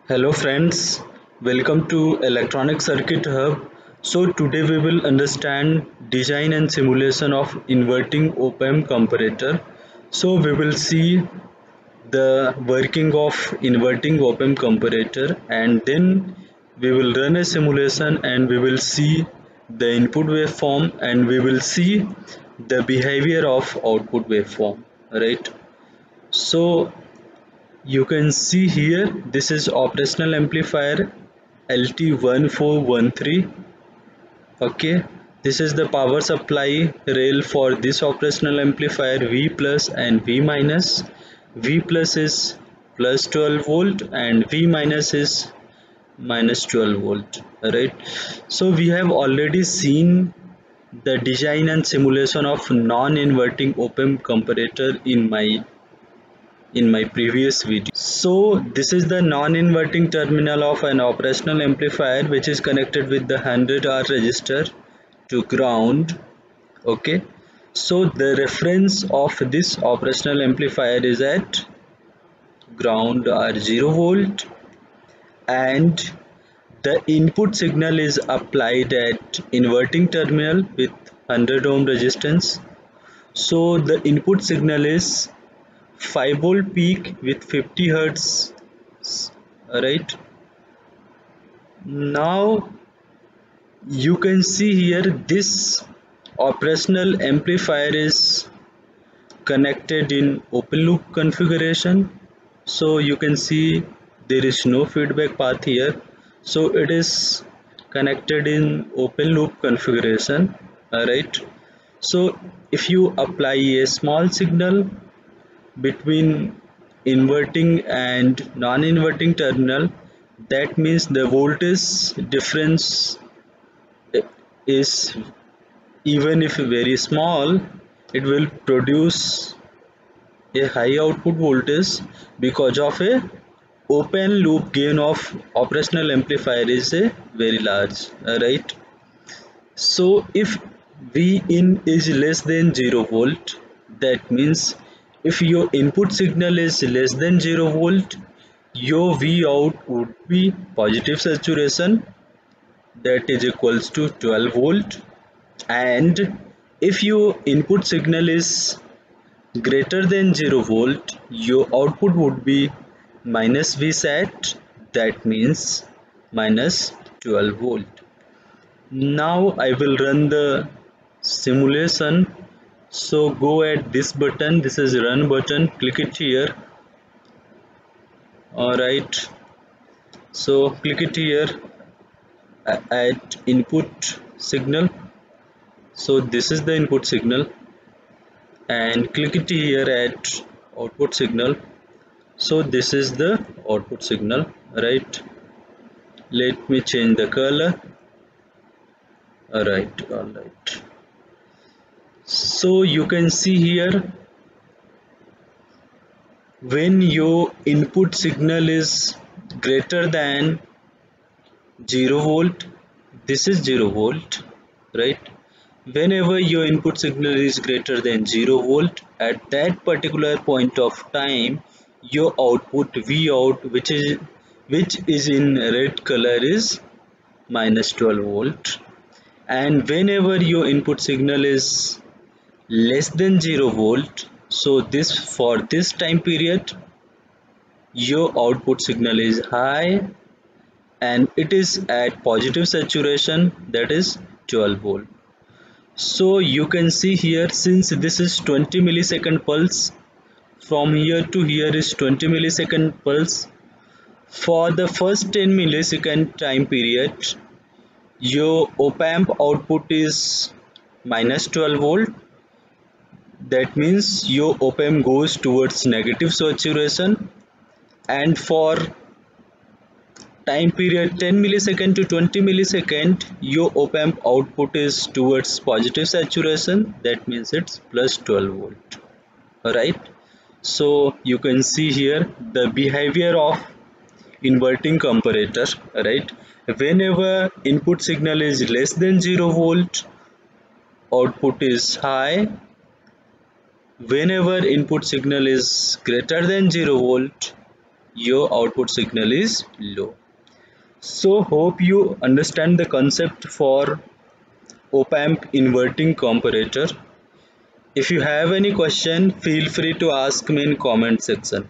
Hello friends, welcome to Electronic Circuit Hub. So today we will understand design and simulation of inverting op-amp comparator. So we will see the working of inverting op-amp comparator, and then we will run a simulation and we will see the input waveform and we will see the behavior of output waveform, right? So you can see here, this is operational amplifier LT1413. Okay, this is the power supply rail for this operational amplifier, V plus and V minus. V plus is plus 12 volt and V minus is minus 12 volt, right? So we have already seen the design and simulation of non-inverting op-amp comparator in my previous video. So this is the non-inverting terminal of an operational amplifier which is connected with the 100R resistor to ground. Okay, so the reference of this operational amplifier is at ground or 0 volt, and the input signal is applied at inverting terminal with 100 ohm resistance. So the input signal is 5 volt peak with 50 hertz, right? Now you can see here this operational amplifier is connected in open loop configuration. So you can see there is no feedback path here, so it is connected in open loop configuration. Alright, so if you apply a small signal between inverting and non-inverting terminal, that means the voltage difference is, even if very small, it will produce a high output voltage because of a open loop gain of operational amplifier is a very large, right? So if V in is less than 0 volt, that means if your input signal is less than 0 volt, your V out would be positive saturation, that is equals to 12 volt, and if your input signal is greater than 0 volt, your output would be minus Vsat, that means minus 12 volt. Now I will run the simulation. So go at this button, this is run button, click it here. Alright, so click it here at input signal. So this is the input signal, and click it here at output signal. So this is the output signal, right? Let me change the color. Alright, so you can see here, when your input signal is greater than 0 volt, this is 0 volt, right? Whenever your input signal is greater than 0 volt, at that particular point of time, your output V out, which is in red color, is minus 12 volt. And whenever your input signal is less than 0 volt, so this, for this time period, your output signal is high and it is at positive saturation, that is 12 volt. So you can see here, since this is 20 millisecond pulse, from here to here is 20 millisecond pulse. For the first 10 millisecond time period, your op-amp output is minus 12 volt. That means your op-amp goes towards negative saturation, and for time period 10 millisecond to 20 millisecond, your op-amp output is towards positive saturation, that means it's plus 12 volt. Alright, so you can see here the behavior of inverting comparator, right? Whenever input signal is less than 0 volt, output is high. Whenever input signal is greater than 0 volt, your output signal is low. So hope you understand the concept for op-amp inverting comparator. If you have any question, feel free to ask me in comment section.